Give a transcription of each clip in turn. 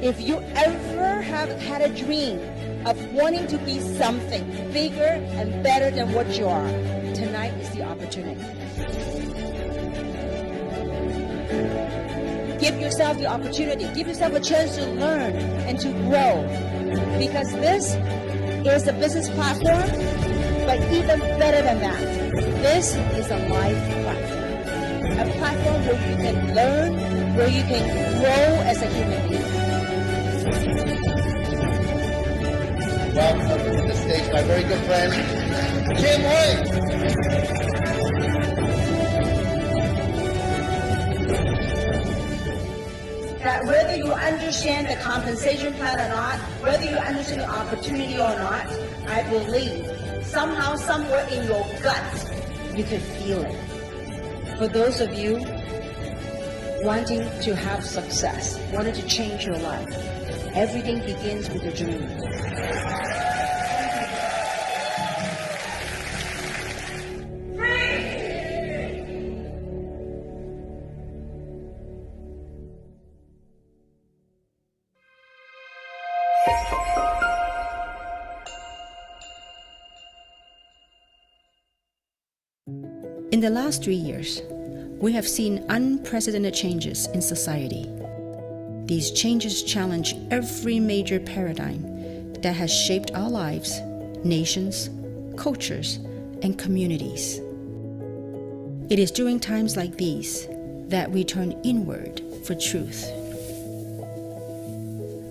If you ever have had a dream of wanting to be something bigger and better than what you are, tonight is the opportunity. Give yourself the opportunity. Give yourself a chance to learn and to grow. Because this is a business platform, but even better than that, this is a life platform. A platform where you can learn, where you can grow as a human being. Welcome to the stage, my very good friend, Kim White. That whether you understand the compensation plan or not, whether you understand the opportunity or not, I believe somehow, somewhere in your gut, you can feel it. For those of you wanting to have success, wanting to change your life, everything begins with a dream. In the last 3 years, we have seen unprecedented changes in society. These changes challenge every major paradigm that has shaped our lives, nations, cultures, and communities. It is during times like these that we turn inward for truth.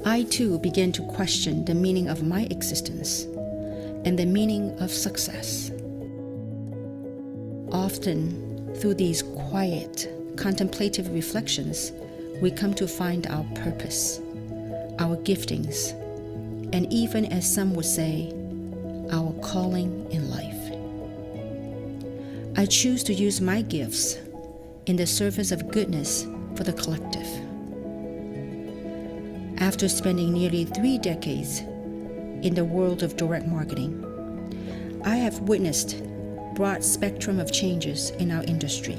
I too began to question the meaning of my existence and the meaning of success. Often, through these quiet, contemplative reflections, we come to find our purpose, our giftings, and even, as some would say, our calling in life. I choose to use my gifts in the service of goodness for the collective. After spending nearly 3 decades in the world of direct marketing, I have witnessed a broad spectrum of changes in our industry.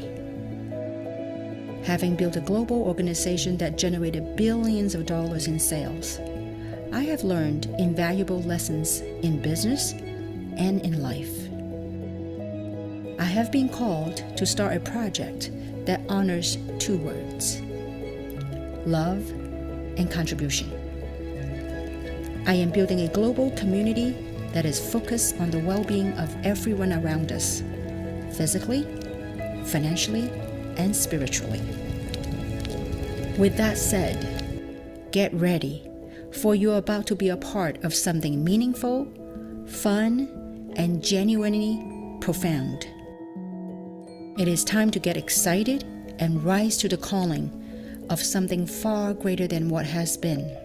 Having built a global organization that generated billions of dollars in sales, I have learned invaluable lessons in business and in life. I have been called to start a project that honors 2 words: love and contribution. I am building a global community that is focused on the well-being of everyone around us, physically, financially, and spiritually. With that said, get ready, for you're about to be a part of something meaningful, fun, and genuinely profound. It is time to get excited and rise to the calling of something far greater than what has been.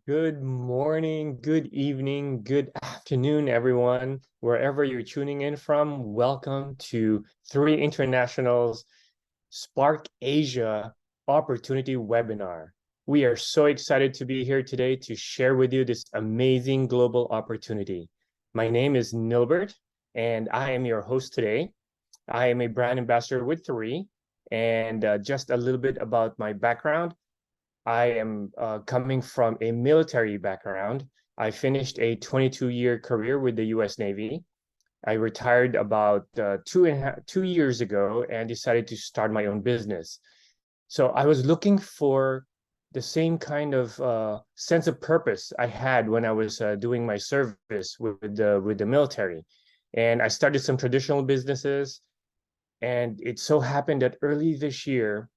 Good morning, good evening, good afternoon, everyone. Wherever you're tuning in from, welcome to 3 International's Spark Asia Opportunity Webinar. We are so excited to be here today to share with you this amazing global opportunity. My name is NILBERT, and I am your host today. I am a brand ambassador with 3, and just a little bit about my background. I am coming from a military background. I finished a 22-year career with the U.S. Navy. I retired about 2 years ago and decided to start my own business. So I was looking for the same kind of sense of purpose I had when I was doing my service with the military. And I started some traditional businesses. And it so happened that early this year,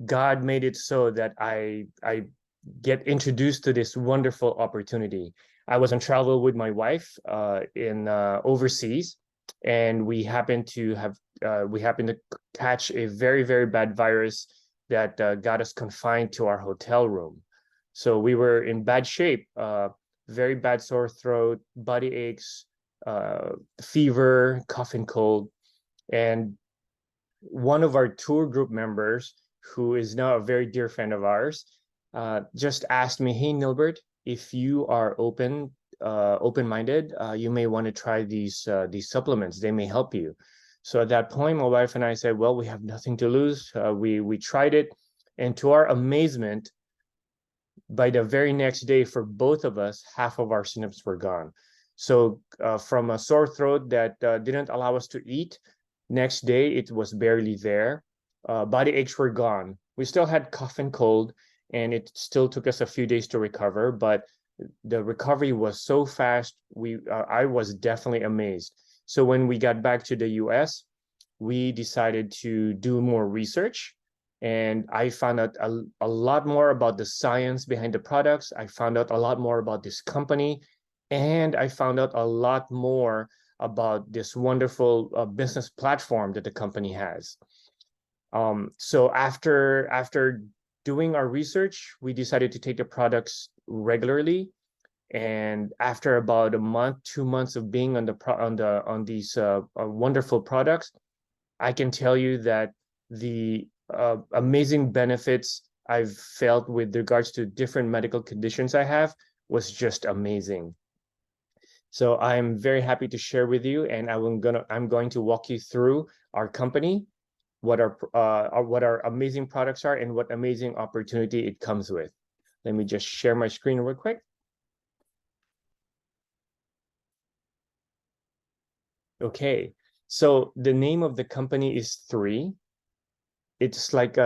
God made it so that I get introduced to this wonderful opportunity. I was on travel with my wife in overseas, and we happened to catch a very, very bad virus that got us confined to our hotel room. So we were in bad shape, very bad sore throat, body aches, fever, cough and cold. And one of our tour group members, who is now a very dear friend of ours, just asked me, "Hey, NILBERT, if you are open open-minded, you may want to try these supplements. They may help you. So at that point, my wife and I said, well, we have nothing to lose. We tried it, and to our amazement, by the very next day, for both of us, half of our symptoms were gone. So from a sore throat that didn't allow us to eat, next day it was barely there. Body aches were gone. We still had cough and cold, and it still took us a few days to recover, but the recovery was so fast. I was definitely amazed. So when we got back to the US, we decided to do more research, and I found out a lot more about the science behind the products. I found out a lot more about this company, and I found out a lot more about this wonderful business platform that the company has. So after doing our research, we decided to take the products regularly. And after about a month, 2 months of being on these wonderful products, I can tell you that the amazing benefits I've felt with regards to different medical conditions I have was just amazing. So I'm very happy to share with you, and I'm going to walk you through our company, what our amazing products are, and what amazing opportunity it comes with. Let me just share my screen real quick. Okay, so the name of the company is 3. It's like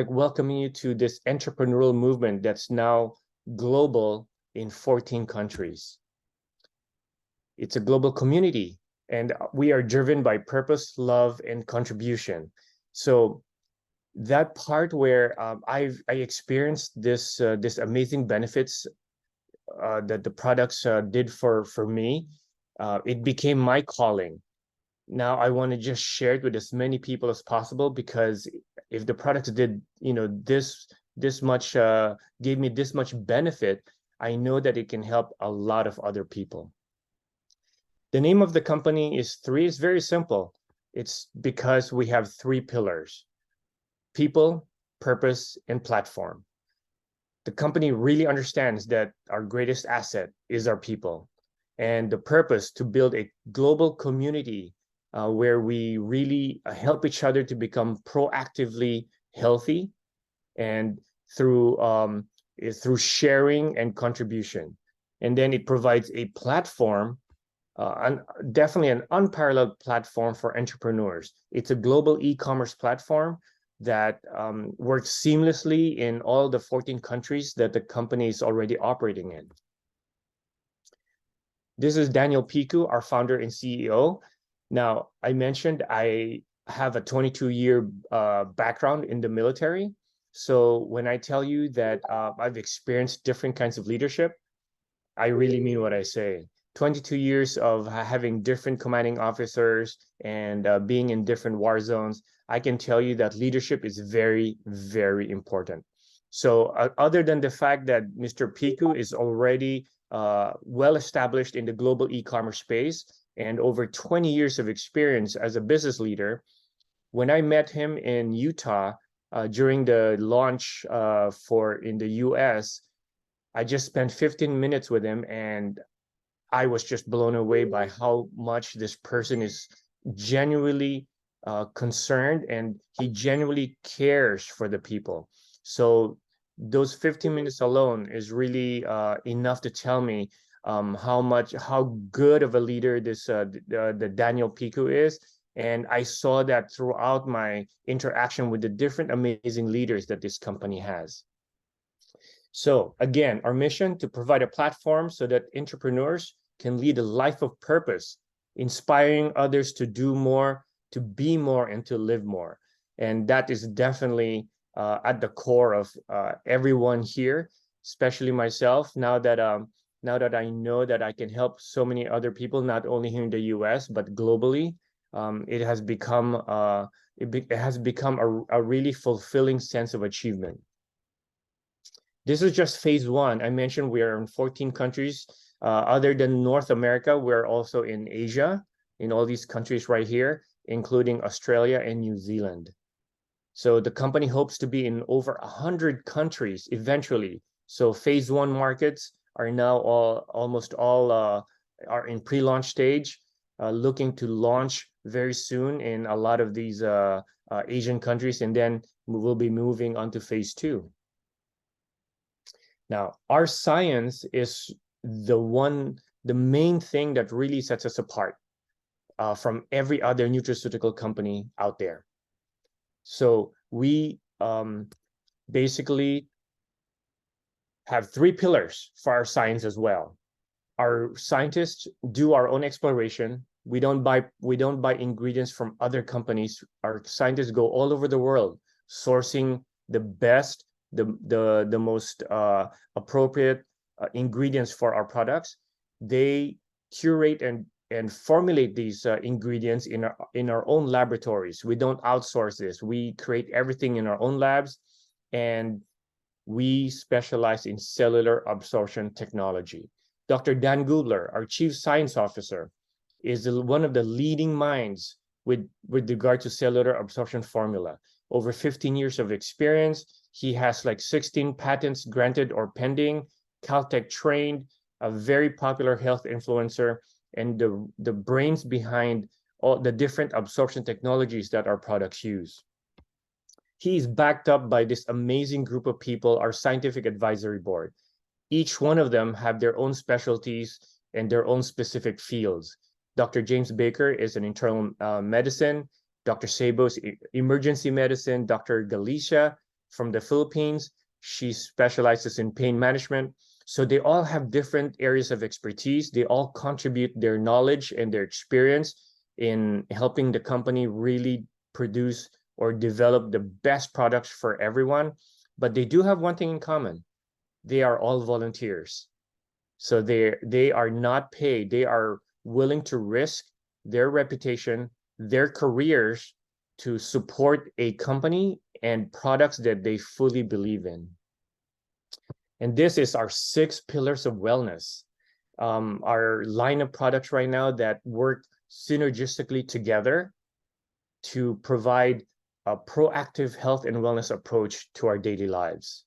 welcoming you to this entrepreneurial movement that's now global in 14 countries. It's a global community, and we are driven by purpose, love, and contribution. So that part where I experienced this amazing benefits that the products did for me, it became my calling. Now I want to just share it with as many people as possible, because if the products did, this much, gave me this much benefit, I know that it can help a lot of other people. The name of the company is 3. It's very simple. It's because we have 3 pillars: people, purpose, and platform. The company really understands that our greatest asset is our people, and the purpose to build a global community where we really help each other to become proactively healthy, and through sharing and contribution. And then it provides a platform, definitely an unparalleled platform for entrepreneurs. It's a global e-commerce platform that works seamlessly in all the 14 countries that the company is already operating in. This is Daniel Piku, our founder and CEO. Now, I mentioned I have a 22-year background in the military. So when I tell you that I've experienced different kinds of leadership, I really mean what I say. 22 years of having different commanding officers and being in different war zones, I can tell you that leadership is very, very important. So other than the fact that Mr. Piku is already well established in the global e-commerce space and over 20 years of experience as a business leader, when I met him in Utah during the launch in the US, I just spent 15 minutes with him, and I was just blown away by how much this person is genuinely concerned, and he genuinely cares for the people. So those 15 minutes alone is really enough to tell me how good of a leader the Daniel Piku is. And I saw that throughout my interaction with the different amazing leaders that this company has. So again, our mission to provide a platform so that entrepreneurs can lead a life of purpose, inspiring others to do more, to be more, and to live more. And that is definitely at the core of everyone here, especially myself. Now that I know that I can help so many other people, not only here in the US but globally, it has become a really fulfilling sense of achievement. This is just phase 1. I mentioned we are in 14 countries. Other than North America, we're also in Asia, in all these countries right here, including Australia and New Zealand. So the company hopes to be in over 100 countries eventually. So phase 1 markets are now almost all are in pre-launch stage, looking to launch very soon in a lot of these Asian countries, and then we will be moving on to phase 2. Now, our science is the main thing that really sets us apart from every other nutraceutical company out there. So we basically have 3 pillars for our science as well. Our scientists do our own exploration. We don't buy ingredients from other companies. Our scientists go all over the world, sourcing the best, the most appropriate ingredients for our products. They curate and formulate these ingredients in our own laboratories. We don't outsource this. We create everything in our own labs, and we specialize in cellular absorption technology. Dr. Dan Gubler, our Chief Science Officer, is one of the leading minds with regard to cellular absorption formula. Over 15 years of experience. He has like 16 patents granted or pending, Caltech trained, a very popular health influencer, and the brains behind all the different absorption technologies that our products use. He's backed up by this amazing group of people, our scientific advisory board. Each one of them have their own specialties and their own specific fields. Dr. James Baker is an internal medicine, Dr. Sabos, emergency medicine, Dr. Galicia from the Philippines, she specializes in pain management. So they all have different areas of expertise. They all contribute their knowledge and their experience in helping the company really produce or develop the best products for everyone. But they do have one thing in common. They are all volunteers. So they are not paid. They are willing to risk their reputation, their careers to support a company and products that they fully believe in. And this is our 6 pillars of wellness. Our line of products right now that work synergistically together to provide a proactive health and wellness approach to our daily lives.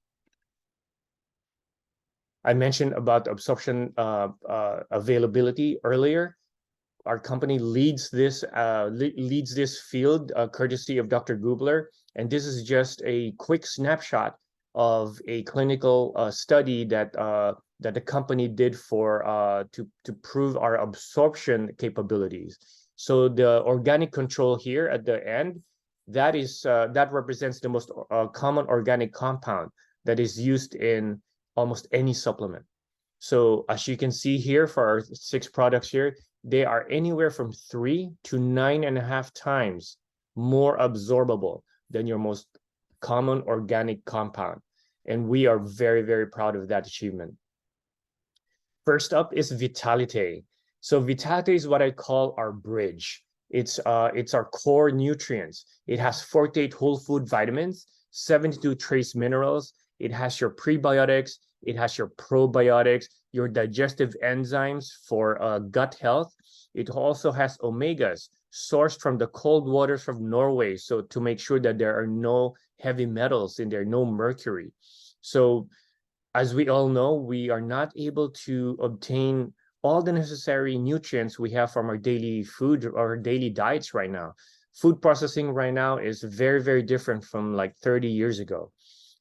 I mentioned about absorption availability earlier. Our company leads this field courtesy of Dr. Gubler, and this is just a quick snapshot of a clinical study that the company did for to prove our absorption capabilities. So the organic control here at the end, that represents the most common organic compound that is used in almost any supplement. So as you can see here for our 6 products here, they are anywhere from 3 to 9.5 times more absorbable than your most common organic compound. And we are very, very proud of that achievement. First up is Vitalite. So Vitalite is what I call our bridge. It's our core nutrients. It has 48 whole food vitamins, 72 trace minerals. It has your prebiotics. It has your probiotics, your digestive enzymes for gut health. It also has omegas sourced from the cold waters from Norway, so to make sure that there are no heavy metals in there, no mercury. So as we all know, we are not able to obtain all the necessary nutrients we have from our daily food or our daily diets right now. Food processing right now is very, very different from like 30 years ago.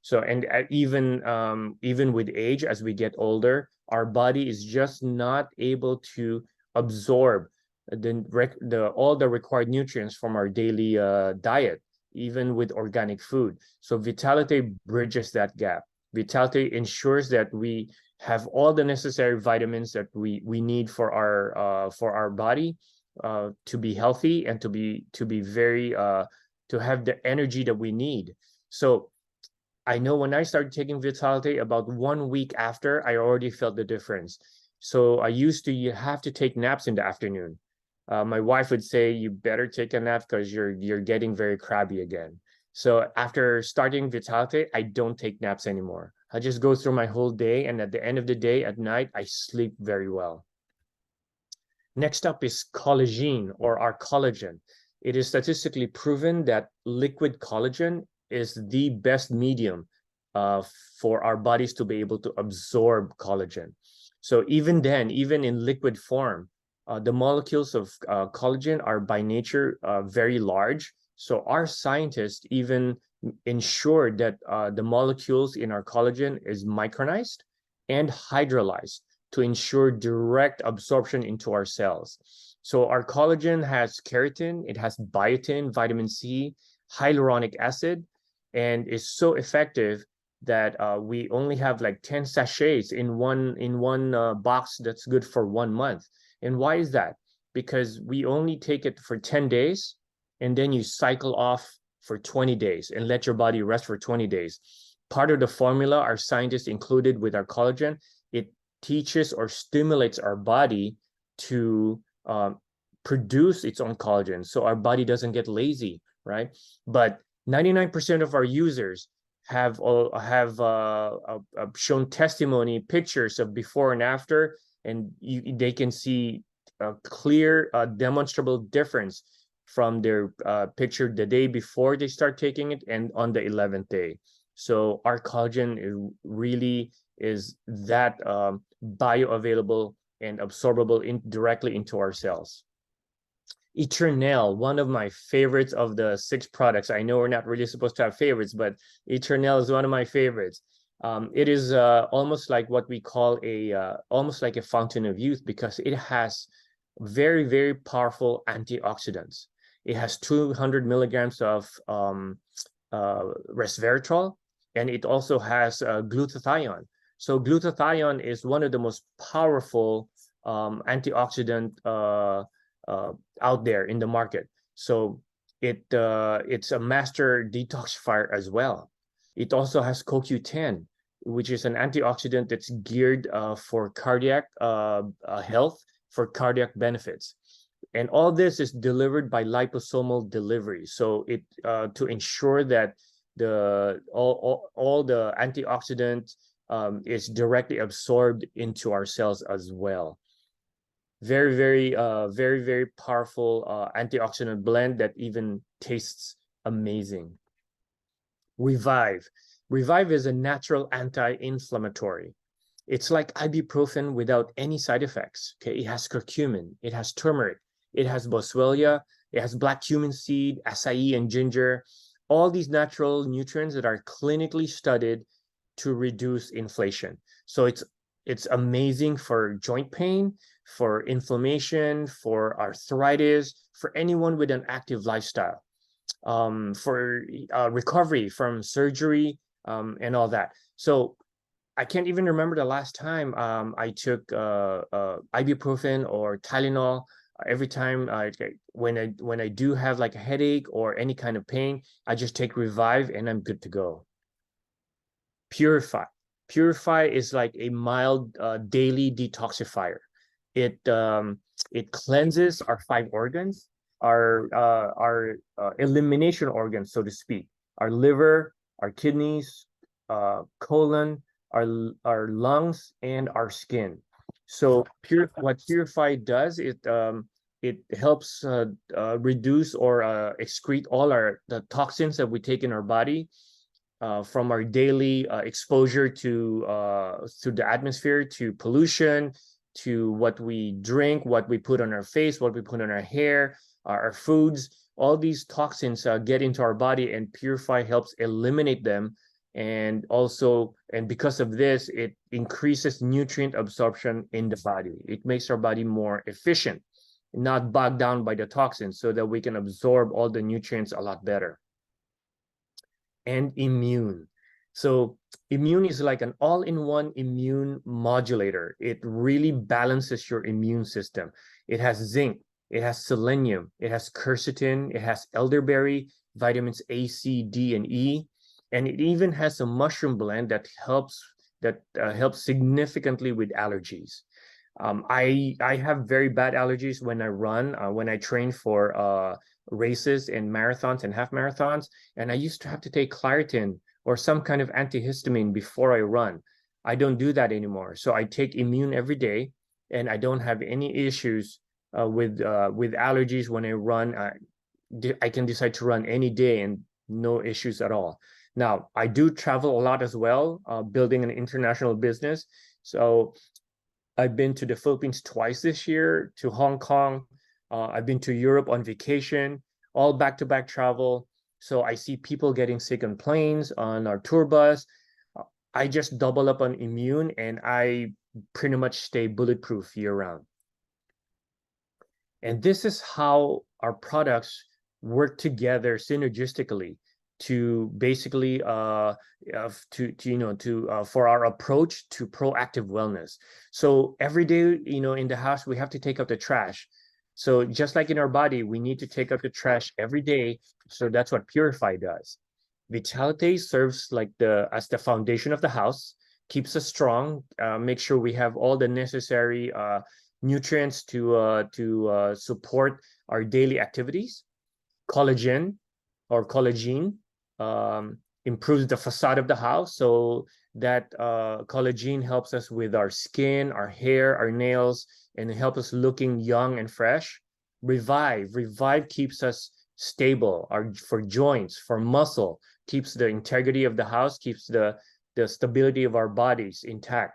So, and even with age, as we get older, our body is just not able to absorb all the required nutrients from our daily diet, even with organic food. So Vitalite bridges that gap. Vitalite ensures that we have all the necessary vitamins that we need for our body to be healthy and to have the energy that we need. So I know when I started taking Vitalite, about 1 week after, I already felt the difference. So I used to have to take naps in the afternoon. My wife would say, "You better take a nap because you're getting very crabby again." So after starting Vitalite, I don't take naps anymore. I just go through my whole day, and at the end of the day, at night, I sleep very well. Next up is collagen, or our collagen. It is statistically proven that liquid collagen is the best medium for our bodies to be able to absorb collagen. So even then, even in liquid form, the molecules of collagen are by nature very large. So our scientists even ensure that the molecules in our collagen is micronized and hydrolyzed to ensure direct absorption into our cells. So our collagen has keratin, it has biotin, vitamin C, hyaluronic acid, and is so effective that we only have like 10 sachets in one box that's good for 1 month. And why is that? Because we only take it for 10 days and then you cycle off for 20 days and let your body rest for 20 days. Part of the formula our scientists included with our collagen, it teaches or stimulates our body to produce its own collagen, so our body doesn't get lazy, right? But 99% of our users have shown testimony pictures of before and after, and they can see a clear demonstrable difference from their picture the day before they start taking it and on the 11th day. So our collagen really is that bioavailable and absorbable directly into our cells. Eternel, one of my favorites of the 6 products. I know we're not really supposed to have favorites, but Eternel is one of my favorites. It is almost like what we call almost like a fountain of youth, because it has very, very powerful antioxidants. It has 200 milligrams of resveratrol, and it also has glutathione. So glutathione is one of the most powerful antioxidant out there in the market. So it's a master detoxifier as well. It also has CoQ10, which is an antioxidant that's geared for cardiac health, for cardiac benefits. And all this is delivered by liposomal delivery. So it to ensure that all the antioxidant is directly absorbed into our cells as well. Very, very powerful antioxidant blend that even tastes amazing. Revive. Revive is a natural anti-inflammatory. It's like ibuprofen without any side effects. Okay, it has curcumin, it has turmeric, it has boswellia, it has black cumin seed, acai, and ginger. All these natural nutrients that are clinically studied to reduce inflammation. So it's amazing for joint pain, for inflammation, for arthritis, for anyone with an active lifestyle, for recovery from surgery, and all that. So I can't even remember the last time I took ibuprofen or Tylenol. Every time when I do have like a headache or any kind of pain, I just take Revive and I'm good to go. Purify. Purify is like a mild daily detoxifier. It cleanses our 5 organs, our elimination organs, so to speak, our liver, our kidneys, colon, our lungs, and our skin. So what Purify does, it helps reduce or excrete all the toxins that we take in our body from our daily exposure to the atmosphere, to pollution, to what we drink, what we put on our face, what we put on our hair, our foods. All these toxins get into our body, and Purify helps eliminate them. And because of this, it increases nutrient absorption in the body. It makes our body more efficient, not bogged down by the toxins, so that we can absorb all the nutrients a lot better. And immune. So immune is like an all-in-one immune modulator. It really balances your immune system. It has zinc, it has selenium, it has quercetin, it has elderberry, vitamins A, C, D, and E, and it even has a mushroom blend that helps significantly with allergies. I have very bad allergies when I run, when I train for races and marathons and half marathons, and I used to have to take Claritin or some kind of antihistamine before I run. I don't do that anymore. So I take Immune every day, and I don't have any issues with allergies when I run. I can decide to run any day and no issues at all. Now, I do travel a lot as well, building an international business. So I've been to the Philippines twice this year, to Hong Kong. I've been to Europe on vacation, all back-to-back travel. So I see people getting sick on planes, on our tour bus. I just double up on immune, and I pretty much stay bulletproof year-round. And this is how our products work together synergistically to basically for our approach to proactive wellness. So every day, in the house, we have to take out the trash. So just like in our body, we need to take out the trash every day. So that's what Purify does. Vitality serves like as the foundation of the house, keeps us strong, make sure we have all the necessary nutrients to support our daily activities. Collagen or collagen improves the facade of the house, so that collagen helps us with our skin, our hair, our nails, and it helps us looking young and fresh. Revive keeps us stable, for joints, for muscle, keeps the integrity of the house, keeps the stability of our bodies intact.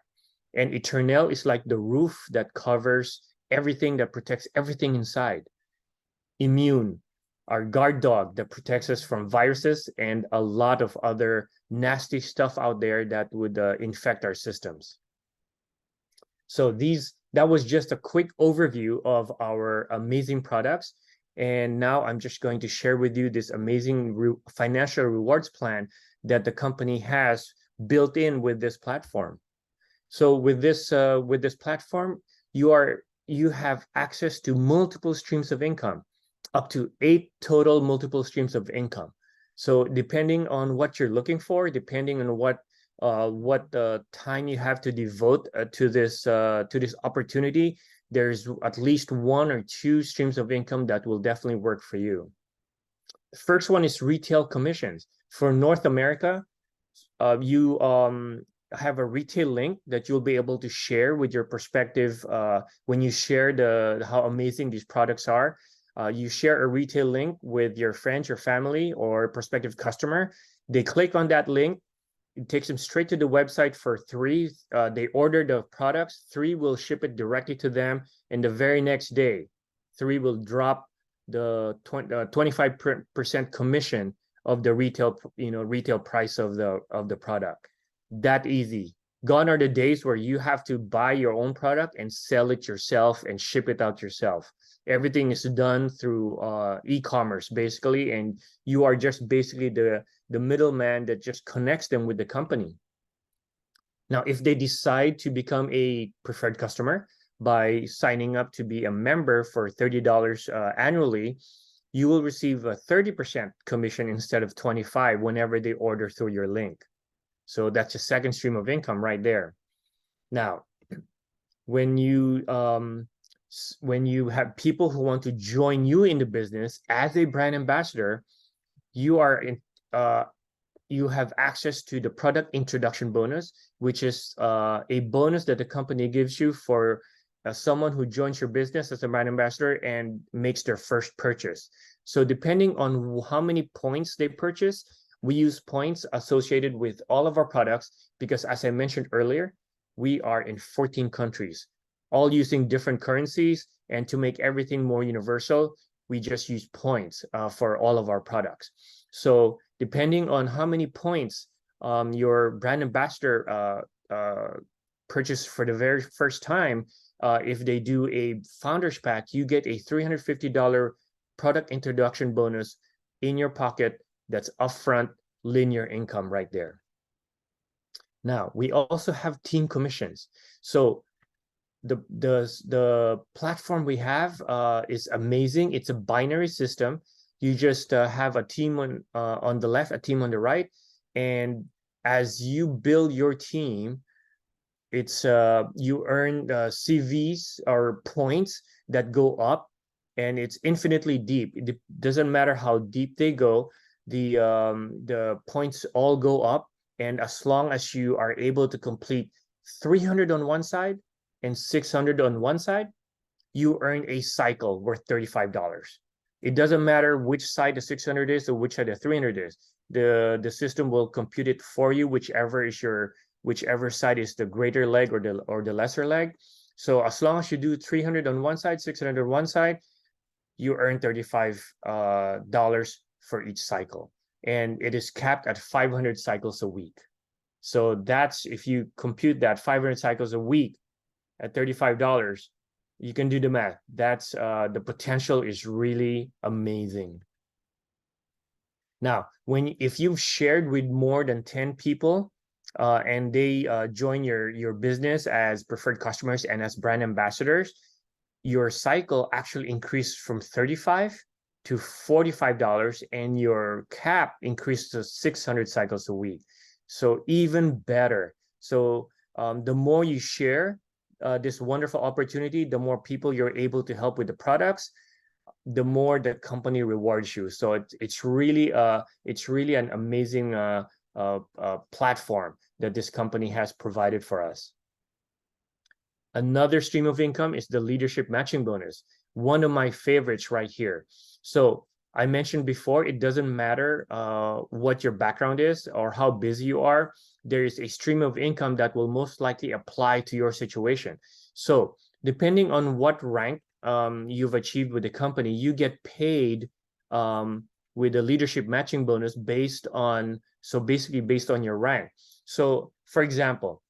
And Eternal is like the roof that covers everything, that protects everything inside. Immune, our guard dog that protects us from viruses and a lot of other nasty stuff out there that would infect our systems. So that was just a quick overview of our amazing products. And now I'm just going to share with you this amazing financial rewards plan that the company has built in with this platform. So with this platform, you have access to multiple streams of income, up to 8 total multiple streams of income. So depending on what you're looking for, depending on what time you have to devote to this opportunity, there's at least 1 or 2 streams of income that will definitely work for you. The first one is retail commissions. For North America, you have a retail link that you'll be able to share with your prospective when you share how amazing these products are. You share a retail link with your friends, your family, or prospective customer. They click on that link. It takes them straight to the website for 3. They order the products. 3 will ship it directly to them. And the very next day, 3 will drop the 25% commission of the retail price of the product. That easy. Gone are the days where you have to buy your own product and sell it yourself and ship it out yourself. Everything is done through e-commerce, basically, and you are just basically the middleman that just connects them with the company. Now, if they decide to become a preferred customer by signing up to be a member for $30 annually, you will receive a 30% commission instead of 25% whenever they order through your link. So that's a second stream of income right there. Now, when you have people who want to join you in the business as a brand ambassador, you have access to the product introduction bonus, which is a bonus that the company gives you for someone who joins your business as a brand ambassador and makes their first purchase. So depending on how many points they purchase, we use points associated with all of our products because, as I mentioned earlier, we are in 14 countries, all using different currencies. And to make everything more universal, we just use points for all of our products. So depending on how many points your brand ambassador purchased for the very first time, if they do a founders pack, you get a $350 product introduction bonus in your pocket. That's upfront linear income right there. Now, we also have team commissions. So the platform we have is amazing. It's a binary system. You just have a team on the left, a team on the right, and as you build your team, it's you earn CVs or points that go up, and it's infinitely deep. It doesn't matter how deep they go. The points all go up, and as long as you are able to complete 300 on one side and 600 on one side, you earn a cycle worth $35. It doesn't matter which side the 600 is or which side the 300 is. The system will compute it for you, whichever side is the greater leg or the lesser leg. So as long as you do 300 on one side, 600 on one side, you earn $35 for each cycle. And it is capped at 500 cycles a week. So that's, if you compute that 500 cycles a week at $35, you can do the math. That's the potential is really amazing. Now, if you've shared with more than 10 people and they join your business as preferred customers and as brand ambassadors, your cycle actually increased from $35 to $45, and your cap increased to 600 cycles a week. So even better. So the more you share this wonderful opportunity, the more people you're able to help with the products, the more the company rewards you. So it's really an amazing platform that this company has provided for us. Another stream of income is the leadership matching bonus, one of my favorites right here. So I mentioned before, it doesn't matter what your background is or how busy you are. There is a stream of income that will most likely apply to your situation. So depending on what rank you've achieved with the company, you get paid with a leadership matching bonus based on your rank. So for example,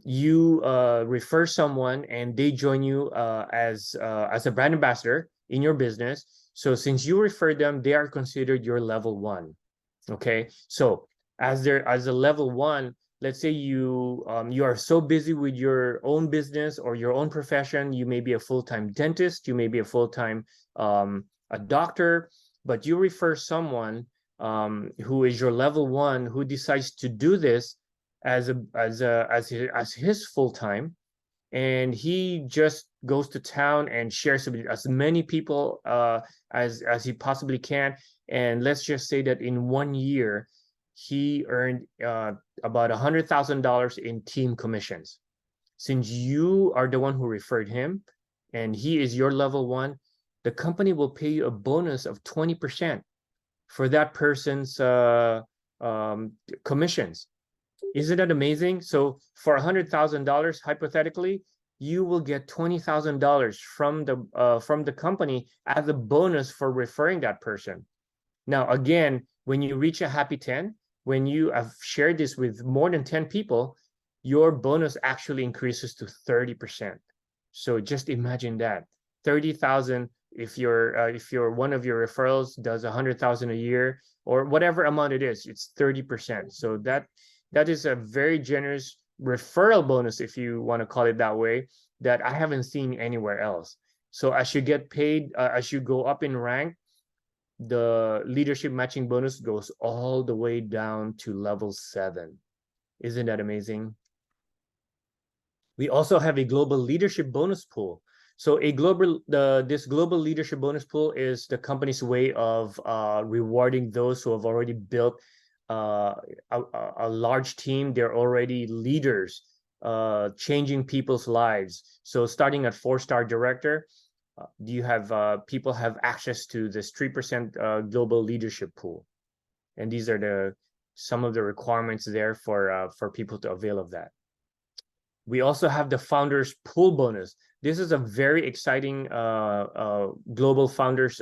you refer someone and they join you as a brand ambassador in your business. So since you refer them, they are considered your level 1. Okay, so as a level 1, let's say you are so busy with your own business or your own profession, you may be a full-time dentist, you may be a full-time a doctor, but you refer someone who is your level 1 who decides to do this as his full-time, and he just goes to town and shares with as many people as he possibly can. And let's just say that in 1 year he earned about $100,000 in team commissions. Since you are the one who referred him and he is your level 1, the company will pay you a bonus of 20% for that person's commissions. Isn't that amazing? So for $100,000, hypothetically, you will get $20,000 from the company as a bonus for referring that person. Now, again, when you reach a happy 10, when you have shared this with more than 10 people, your bonus actually increases to 30%. So just imagine that, 30,000. If one of your referrals does 100,000 a year or whatever amount it is, it's 30%. So that is a very generous referral bonus, if you want to call it that way, that I haven't seen anywhere else. So as you get paid, as you go up in rank, the leadership matching bonus goes all the way down to level 7. Isn't that amazing? We also have a global leadership bonus pool. So this global leadership bonus pool is the company's way of rewarding those who have already built a large team. They're already leaders, changing people's lives. So starting at 4-star director, people have access to this 3% global leadership pool, and these are some of the requirements there for people to avail of that. We also have the founders pool bonus. This is a very exciting global founders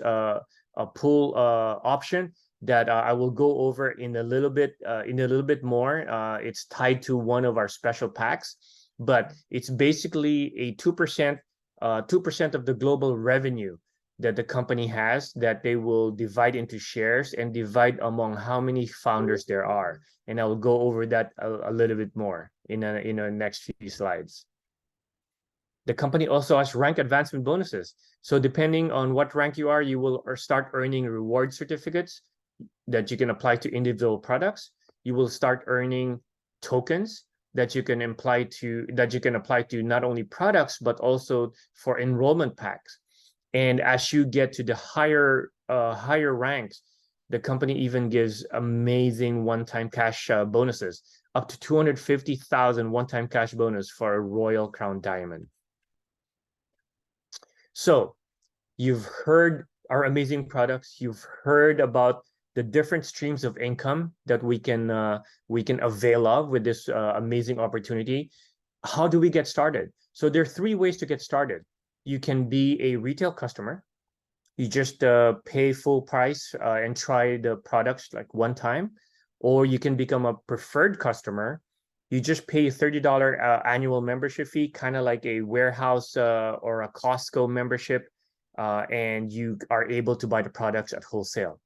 pool option that I will go over in a little bit more. It's tied to one of our special packs, but it's basically a 2% of the global revenue that the company has that they will divide into shares and divide among how many founders there are. And I will go over that a little bit more in the next few slides. The company also has rank advancement bonuses. So depending on what rank you are, you will start earning reward certificates that you can apply to individual products. You will start earning tokens that you can apply to not only products, but also for enrollment packs. And as you get to the higher ranks, the company even gives amazing one-time cash bonuses, up to 250,000 one-time cash bonus for a Royal Crown Diamond. So you've heard our amazing products. You've heard about the different streams of income that we can avail of with this amazing opportunity. how do we get started? So there are three ways to get started. You can be a retail customer. You just pay full price and try the products like one time, or you can become a preferred customer. You just pay $30 annual membership fee, kind of like a warehouse or a Costco membership, and you are able to buy the products at wholesale.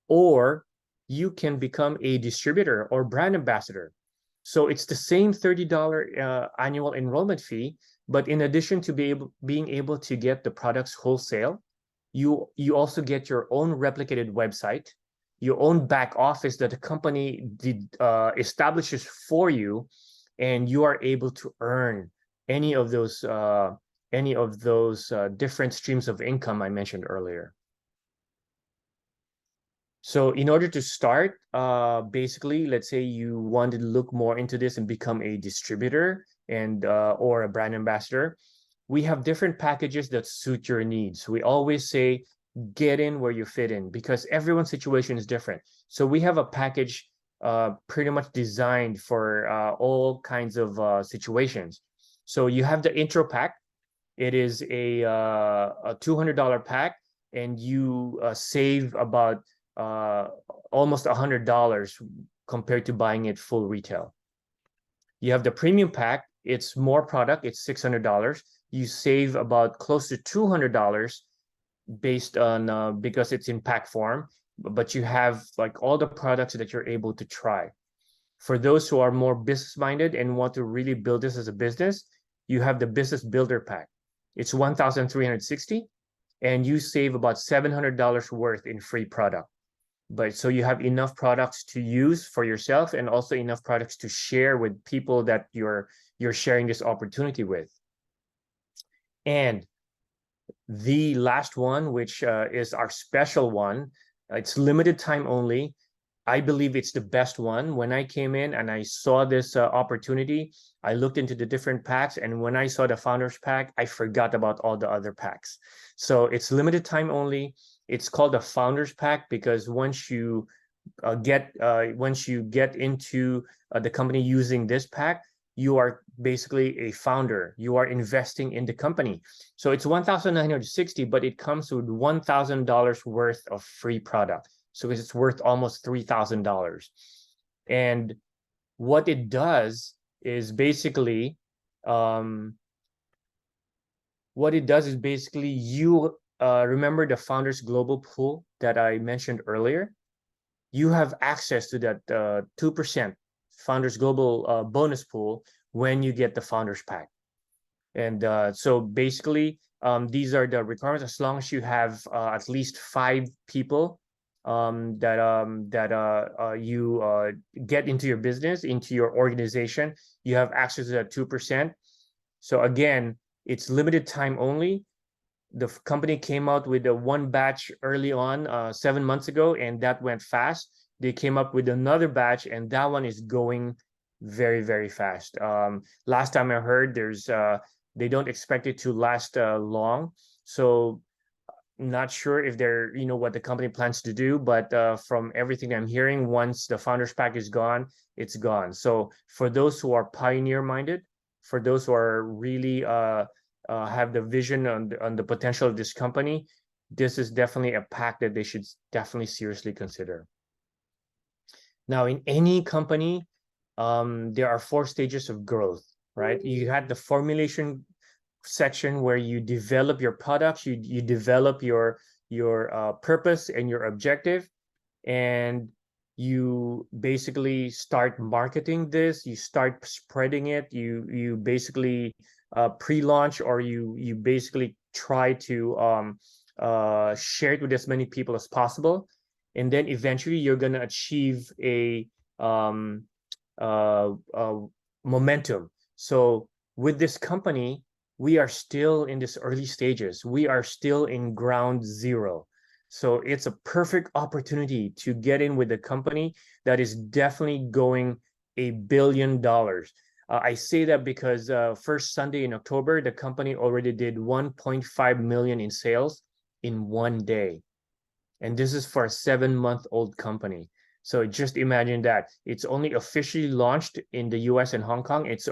Or you can become a distributor or brand ambassador. So it's the same $30 annual enrollment fee, but in addition to being able to get the products wholesale, you also get your own replicated website, your own back office that the company establishes for you, and you are able to earn any of those different streams of income I mentioned earlier. So in order to start, basically, let's say you wanted to look more into this and become a distributor and or a brand ambassador, we have different packages that suit your needs. We always say, get in where you fit in, because everyone's situation is different. So we have a package pretty much designed for all kinds of situations. So you have the intro pack. It is a $200 pack, and you save about almost $100 compared to buying it full retail. You have the premium pack. It's more product. It's $600. You save about close to $200 based on because it's in pack form, but you have like all the products that you're able to try. For those who are more business minded and want to really build this as a business, you have the business builder pack. It's $1,360, and you save about $700 worth in free product. But so you have enough products to use for yourself and also enough products to share with people that you're sharing this opportunity with. And the last one, which is our special one, it's limited time only. I believe it's the best one. When I came in and I saw this opportunity, I looked into the different packs, and when I saw the founders pack, I forgot about all the other packs. So it's limited time only. It's called the founders pack because once you get into the company using this pack, you are basically a founder. You are investing in the company. So it's $1,960, but it comes with $1,000 worth of free product. So it's worth almost $3,000. And what it does is basically, you remember the Founders Global Pool that I mentioned earlier? You have access to that 2% Founders Global bonus pool when you get the Founders Pack. And so basically, these are the requirements. As long as you have at least 5 people that you get into your business, into your organization, you have access to that 2%. So again, it's limited time only. The company came out with a one batch early on 7 months ago, and that went fast. They came up with another batch, and that one is going very, very fast. Last time I heard, they don't expect it to last long. So not sure if they're, what the company plans to do, but from everything I'm hearing, once the Founders Pack is gone, it's gone. So for those who are pioneer minded, for those who are really have the vision on the potential of this company, this is definitely a pack that they should definitely seriously consider. Now, in any company, there are 4 stages of growth, right? You had the formulation section where you develop your products, you develop your purpose and your objective, and you basically start marketing this, you start spreading it, you basically pre-launch, or you basically try to share it with as many people as possible, and then eventually you're going to achieve a momentum. So with this company, we are still in this early stages. We are still in ground zero. So it's a perfect opportunity to get in with a company that is definitely going $1 billion. I say that because first Sunday in October, the company already did 1.5 million in sales in one day. And this is for a 7-month-old company. So just imagine that it's only officially launched in the US and Hong Kong. It's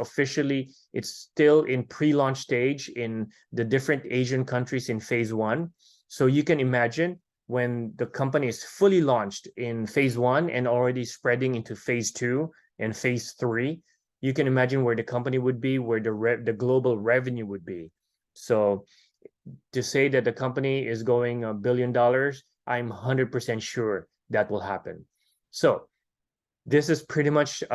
still in pre-launch stage in the different Asian countries in phase 1. So you can imagine when the company is fully launched in phase 1 and already spreading into phase 2 and phase 3, you can imagine where the company would be, where the global revenue would be. So to say that the company is going $1 billion, I'm 100% sure that will happen. So this is pretty much this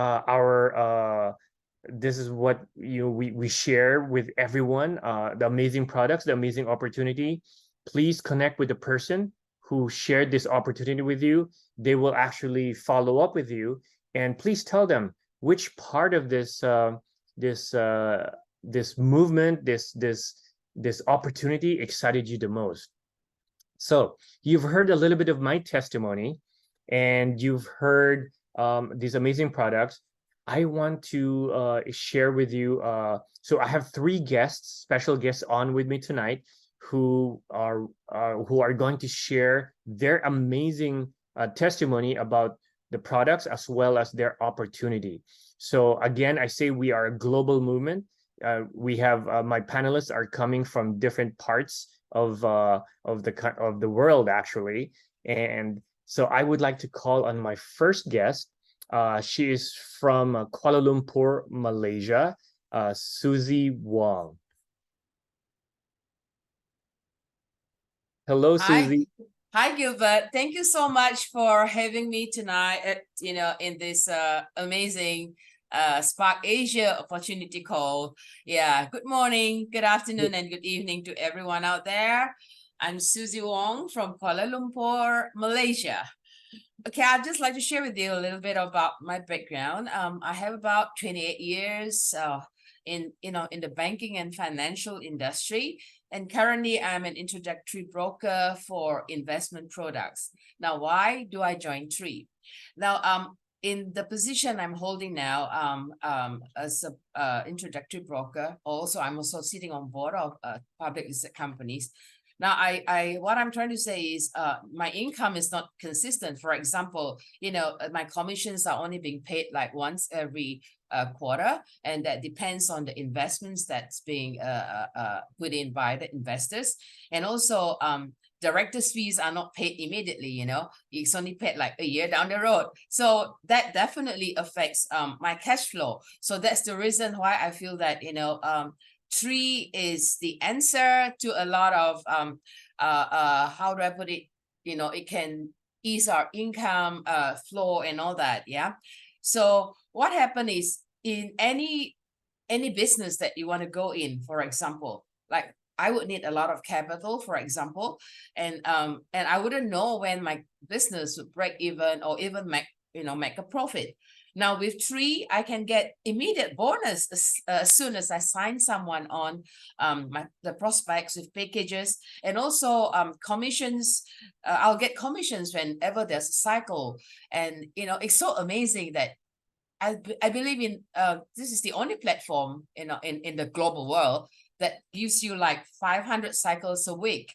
is what we share with everyone, the amazing products, the amazing opportunity. Please connect with the person who shared this opportunity with you. They will actually follow up with you, and please tell them which part of this movement, this opportunity excited you the most. So you've heard a little bit of my testimony, and you've heard these amazing products. I want to share with you. So I have 3 guests, special guests on with me tonight, who are going to share their amazing testimony about the products as well as their opportunity. So again, I say we are a global movement. We have my panelists are coming from different parts of the world, actually, and so I would like to call on my first guest. She is from Kuala Lumpur, Malaysia, Susie Wong. Hello, Susie. Hi, Gilbert. Thank you so much for having me tonight. In this amazing Spark Asia opportunity call. Yeah. Good morning, good afternoon, and good evening to everyone out there. I'm Susie Wong from Kuala Lumpur, Malaysia. Okay, I'd just like to share with you a little bit about my background. I have about 28 years in the banking and financial industry, and currently I'm an introductory broker for investment products. Now, why do I join TREE? Now, in the position I'm holding now, as a introductory broker, I'm also sitting on board of public listed companies. Now, what I'm trying to say is my income is not consistent. For example, my commissions are only being paid like once every quarter, and that depends on the investments that's being put in by the investors. And also, directors' fees are not paid immediately, it's only paid like a year down the road. So that definitely affects my cash flow. So that's the reason why I feel that, TREE is the answer to a lot of how do I put it? It can ease our income flow and all that. Yeah. So what happened is, in any business that you want to go in, for example, like I would need a lot of capital, for example, and I wouldn't know when my business would break even or even make a profit. Now with TREE, I can get immediate bonus as soon as I sign someone on the prospects with packages, and also commissions. I'll get commissions whenever there's a cycle, and it's so amazing that I believe in this is the only platform in the global world that gives you like 500 cycles a week.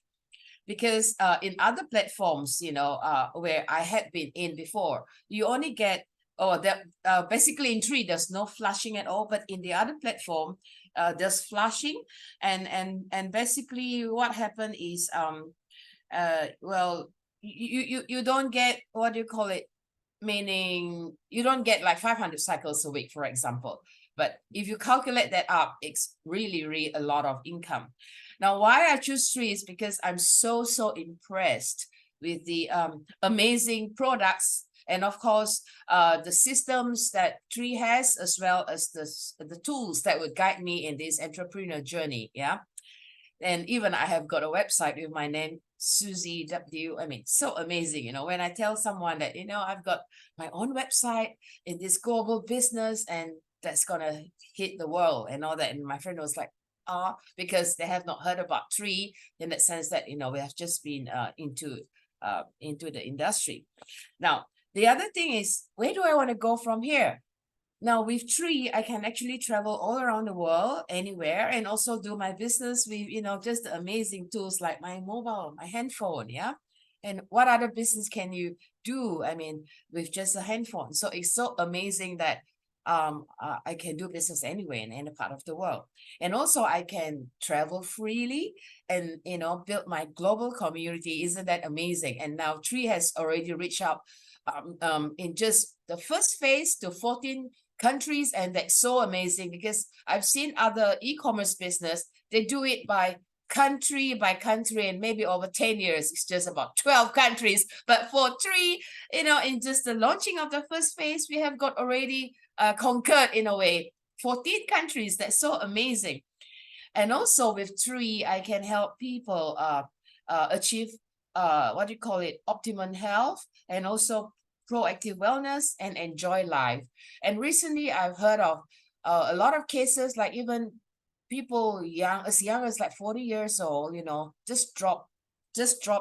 Because in other platforms, where I had been in before, you only get basically in TREE there's no flushing at all, but in the other platform there's flushing, and basically what happened is you don't get, what do you call it, meaning you don't get like 500 cycles a week, for example. But if you calculate that up, it's really a lot of income. Now, why I choose TREE is because I'm so impressed with the amazing products, and of course the systems that TREE has, as well as the tools that would guide me in this entrepreneur journey. Yeah. And even I have got a website with my name, Susie W. I mean, so amazing, when I tell someone that, I've got my own website in this global business and that's gonna hit the world and all that. And my friend was like, because they have not heard about TREE, in that sense that, we have just been into the industry. Now, the other thing is, where do I want to go from here? Now, with TREE, I can actually travel all around the world, anywhere, and also do my business with, just the amazing tools like my mobile, my handphone, yeah? And what other business can you do? I mean, with just a handphone. So it's so amazing that I can do business anywhere in any part of the world. And also I can travel freely and, you know, build my global community. Isn't that amazing? And now Tree has already reached out in just the first phase to 14 countries. And that's so amazing because I've seen other e-commerce business, they do it by country, and maybe over 10 years, it's just about 12 countries. But for Tree, you know, in just the launching of the first phase, we have got already conquered in a way 14 countries. That's so amazing. And also with Tree, I can help people achieve what do you call it, optimum health, and also proactive wellness and enjoy life. And recently I've heard of a lot of cases, like even people as young as like 40 years old, you know, just drop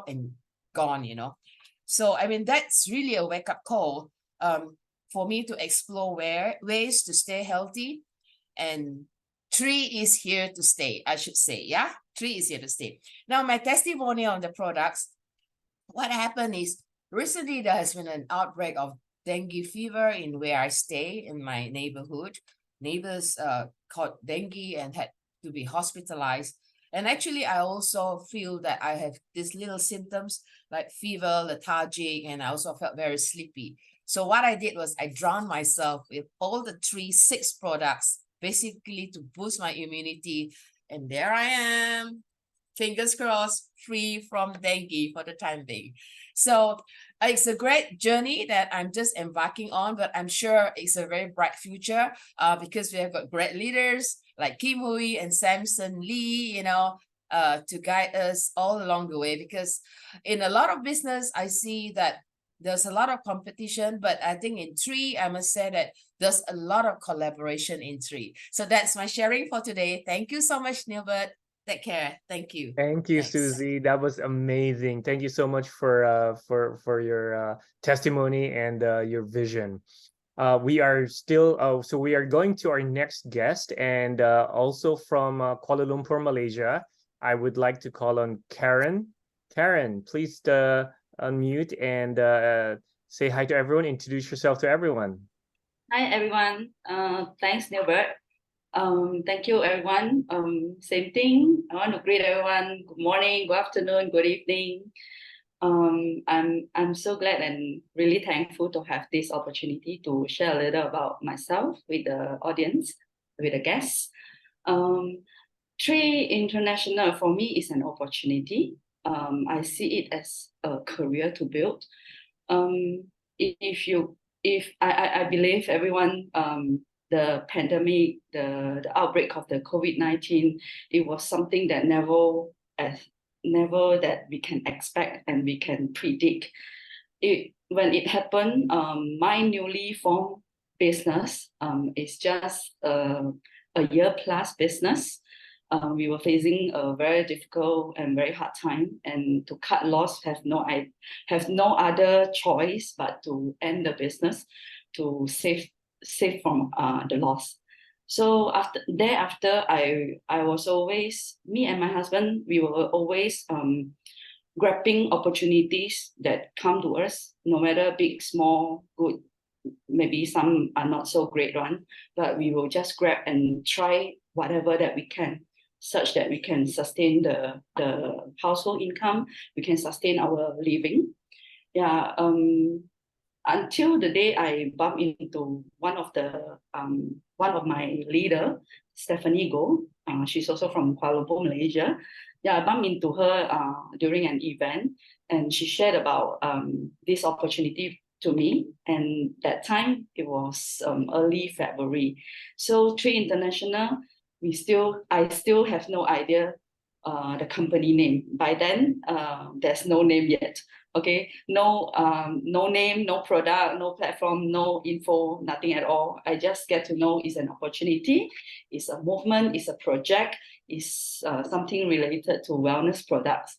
and gone, you know. So I mean, that's really a wake-up call for me to explore ways to stay healthy. And Tree is here to stay, I should say. Yeah, Tree is here to stay. Now, my testimonial on the products. What happened is recently there has been an outbreak of dengue fever in where I stay in my neighborhood. Neighbors caught dengue and had to be hospitalized. And actually, I also feel that I have these little symptoms like fever, lethargic, and I also felt very sleepy. So what I did was I drowned myself with all the 6 products, basically to boost my immunity. And there I am, fingers crossed, free from dengue for the time being. So it's a great journey that I'm just embarking on, but I'm sure it's a very bright future because we have got great leaders like Kim Hui and Samson Lee, you know, to guide us all along the way. Because in a lot of business, I see that there's a lot of competition, but I think in Tree, I must say that there's a lot of collaboration in Tree. So that's my sharing for today. Thank you so much, Nilbert. Take care. Thank you. Thank you, Thanks. Susie. That was amazing. Thank you so much for your testimony and your vision. We are still so we are going to our next guest, and also from Kuala Lumpur, Malaysia. I would like to call on Karen. Karen, please unmute and say hi to everyone. Introduce yourself to everyone. Hi everyone. Thanks, Nilbert. Thank you everyone. Same thing. I want to greet everyone. Good morning, good afternoon, good evening. I'm so glad and really thankful to have this opportunity to share a little about myself with the audience, with the guests. Tree International for me is an opportunity. I see it as a career to build. I believe everyone, the pandemic, the outbreak of the COVID-19, it was something that never that we can expect and we can predict. When it happened, my newly formed business is just a year plus business. We were facing a very difficult and very hard time, and to cut loss, have no other choice but to end the business to save from the loss. So thereafter, I was always, me and my husband, we were always grabbing opportunities that come to us, no matter big, small, good. Maybe some are not so great one, but we will just grab and try whatever that we can, such that we can sustain the household income, we can sustain our living. Yeah. Until the day I bumped into one of my leader, Stephanie Go. She's also from Kuala Lumpur, Malaysia. Yeah, I bumped into her during an event, and she shared about this opportunity to me. And that time it was early February. So Tree International, I still have no idea the company name. By then, there's no name yet. Okay, no name, no product, no platform, no info, nothing at all. I just get to know it's an opportunity, it's a movement, it's a project, it's something related to wellness products.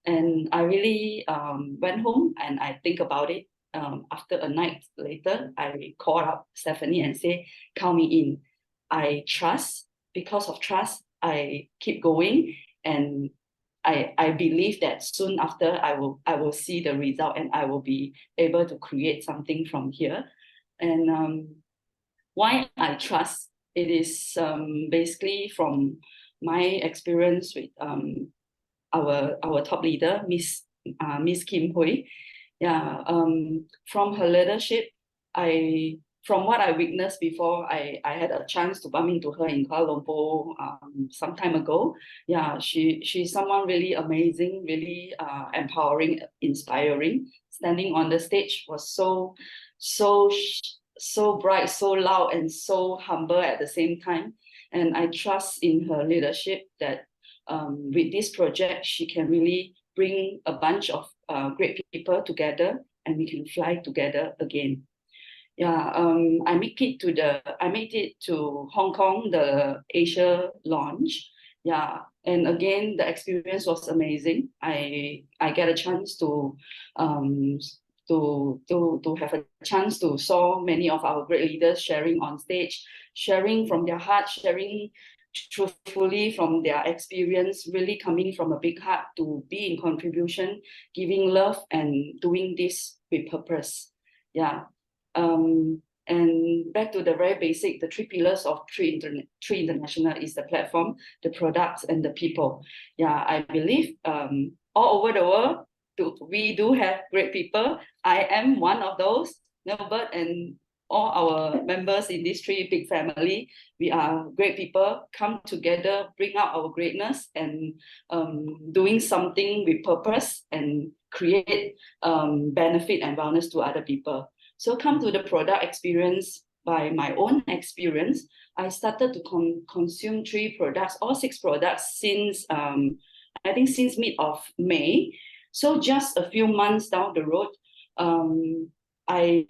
And I really went home and I think about it. After a night later, I called up Stephanie and say, count me in. I trust. Because of trust, I keep going, and I believe that soon after I will see the result and I will be able to create something from here. And why I trust, it is basically from my experience with our top leader, Miss Kim Hui. Yeah, from her leadership, from what I witnessed before, I had a chance to bump into her in Kuala Lumpur some time ago. Yeah, she's someone really amazing, really empowering, inspiring. Standing on the stage was so bright, so loud, and so humble at the same time. And I trust in her leadership that with this project, she can really bring a bunch of great people together, and we can fly together again. Yeah, I made it to Hong Kong, the Asia launch. Yeah, and again, the experience was amazing. I get a chance to have a chance to saw many of our great leaders sharing on stage, sharing from their heart, sharing truthfully from their experience, really coming from a big heart to be in contribution, giving love, and doing this with purpose. Yeah. And back to the very basic, the three pillars of Tree International is the platform, the products, and the people. Yeah, I believe all over the world, we do have great people. I am one of those. NILBERT and all our members in this three big family, we are great people, come together, bring out our greatness, and doing something with purpose and create benefit and wellness to other people. So come to the product experience. By my own experience, I started to consume all six products since I think since mid of May. So just a few months down the road, I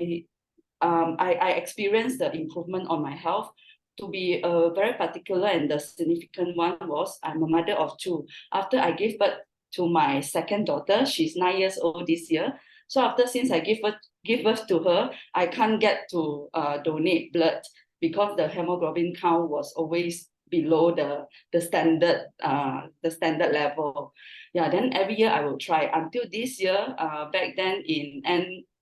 experienced the improvement on my health. To be very particular, and the significant one was, I'm a mother of two. After I gave birth to my second daughter, she's 9 years old this year. So since I give birth to her, I can't get to donate blood because the hemoglobin count was always below the standard level. Yeah, then every year I will try until this year. Back then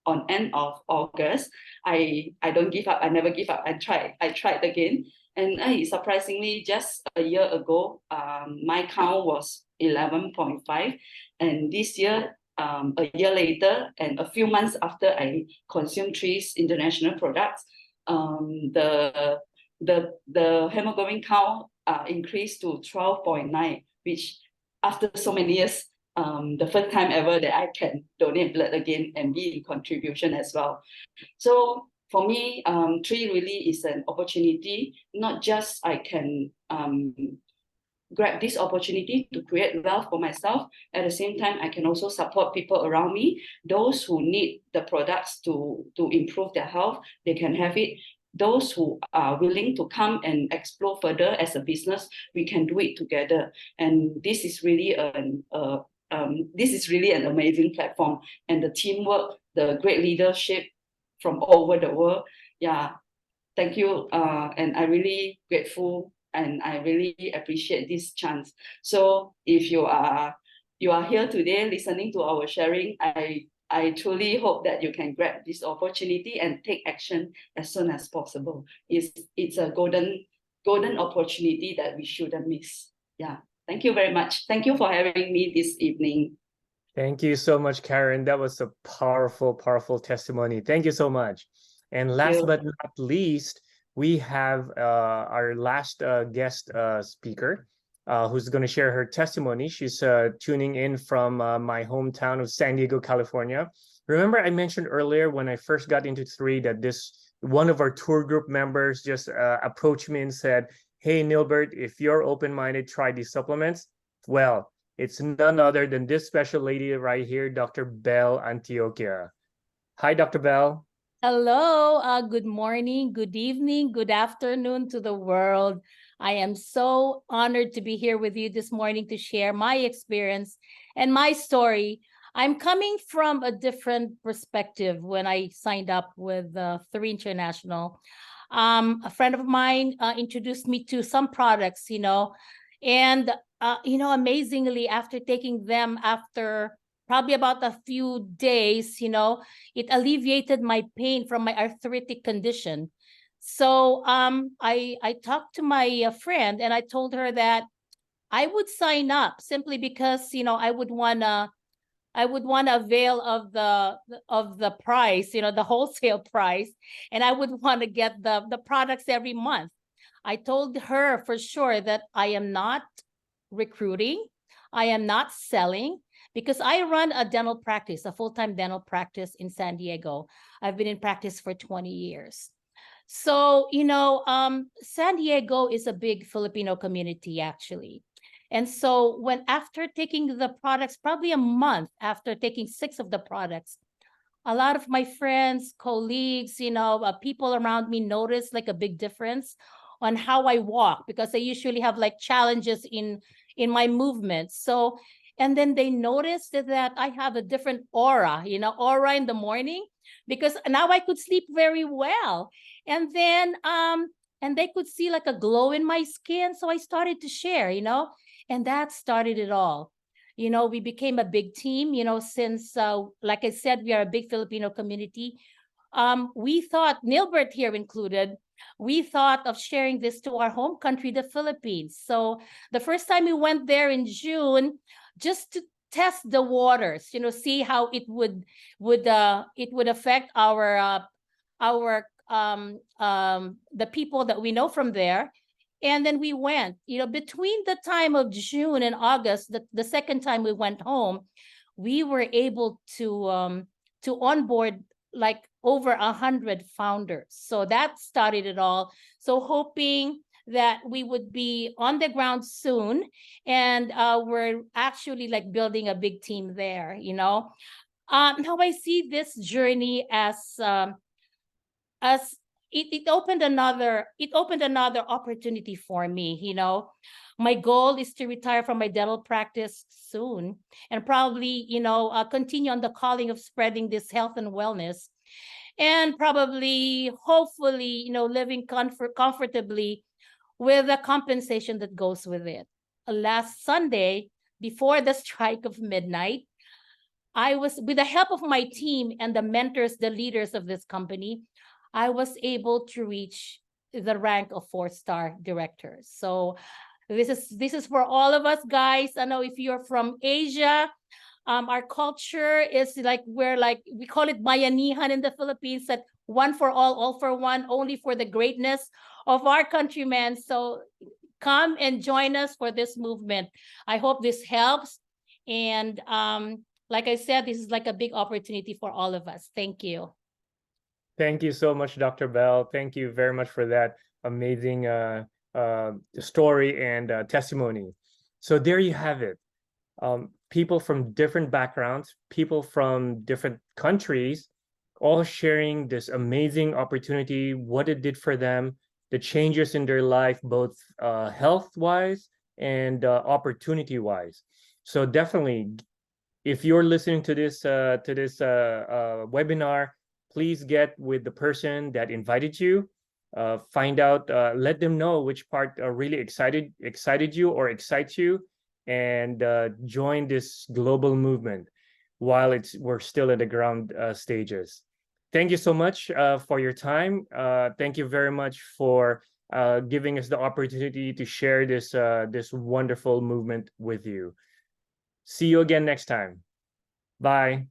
on end of August, I don't give up. I never give up. I tried again, and surprisingly, just a year ago, my count was 11.5, and this year, a year later, and a few months after I consumed Tree's international products, the hemoglobin count increased to 12.9, which after so many years, the first time ever that I can donate blood again and be in contribution as well. So for me, Tree really is an opportunity. Not just I can grab this opportunity to create wealth for myself. At the same time, I can also support people around me. Those who need the products to improve their health, they can have it. Those who are willing to come and explore further as a business, we can do it together. And this is really an amazing platform. And the teamwork, the great leadership from all over the world. Yeah, thank you. And I'm really grateful, and I really appreciate this chance. So if you are here today listening to our sharing, I truly hope that you can grab this opportunity and take action as soon as possible. It's a golden opportunity that we shouldn't miss. Yeah, thank you very much. Thank you for having me this evening. Thank you so much, Karen. That was a powerful, powerful testimony. Thank you so much. And last but not least, we have our last guest speaker who's going to share her testimony. She's tuning in from my hometown of San Diego, California. Remember, I mentioned earlier when I first got into Tree that one of our tour group members just approached me and said, "Hey, NILBERT, if you're open-minded, try these supplements." Well, it's none other than this special lady right here, Dr. Belle Antioquia. Hi, Dr. Belle. Hello, good morning, good evening, good afternoon to the world. I am so honored to be here with you this morning to share my experience and my story. I'm coming from a different perspective when I signed up with Tree International. A friend of mine introduced me to some products, and amazingly, after taking them after probably about a few days, it alleviated my pain from my arthritic condition. So I talked to my friend and I told her that I would sign up simply because, I would wanna avail of the price, the wholesale price, and I would want to get the products every month. I told her for sure that I am not recruiting, I am not selling, because I run a dental practice, a full-time dental practice in San Diego. I've been in practice for 20 years. So, San Diego is a big Filipino community, actually. And so when after taking the products, probably a month after taking 6 of the products, a lot of my friends, colleagues, people around me noticed like a big difference on how I walk, because I usually have like challenges in my movements. So, and then they noticed that I have a different aura, aura in the morning, because now I could sleep very well. And then and they could see like a glow in my skin. So I started to share, and that started it all. We became a big team, since, like I said, we are a big Filipino community. We thought, NILBERT here included, we thought of sharing this to our home country, the Philippines. So the first time we went there in June, just to test the waters, see how it would affect the people that we know from there. And then we went, between the time of June and August, the second time we went home, we were able to onboard like over 100 founders. So that started it all. So hoping that we would be on the ground soon, and we're actually like building a big team there. Now I see this journey as it opened another opportunity for me. My goal is to retire from my dental practice soon, and probably continue on the calling of spreading this health and wellness, and probably hopefully living comfortably with the compensation that goes with it. Last Sunday, before the strike of midnight, I was, with the help of my team and the mentors, the leaders of this company, I was able to reach the rank of 4-star director. So this is for all of us, guys. I know if you're from Asia, our culture is like, we call it bayanihan in the Philippines, that one for all for one, only for the greatness of our countrymen. So come and join us for this movement. I hope this helps. And like I said, this is like a big opportunity for all of us. Thank you. Thank you so much, Dr. Bell. Thank you very much for that amazing story and testimony. So there you have it. People from different backgrounds, people from different countries, all sharing this amazing opportunity, what it did for them, the changes in their life, both health-wise and opportunity-wise. So definitely, if you're listening to this webinar, please get with the person that invited you. Find out, let them know which part really excited you or excites you, and join this global movement while we're still at the ground stages. Thank you so much for your time. Thank you very much for giving us the opportunity to share this wonderful movement with you. See you again next time. Bye.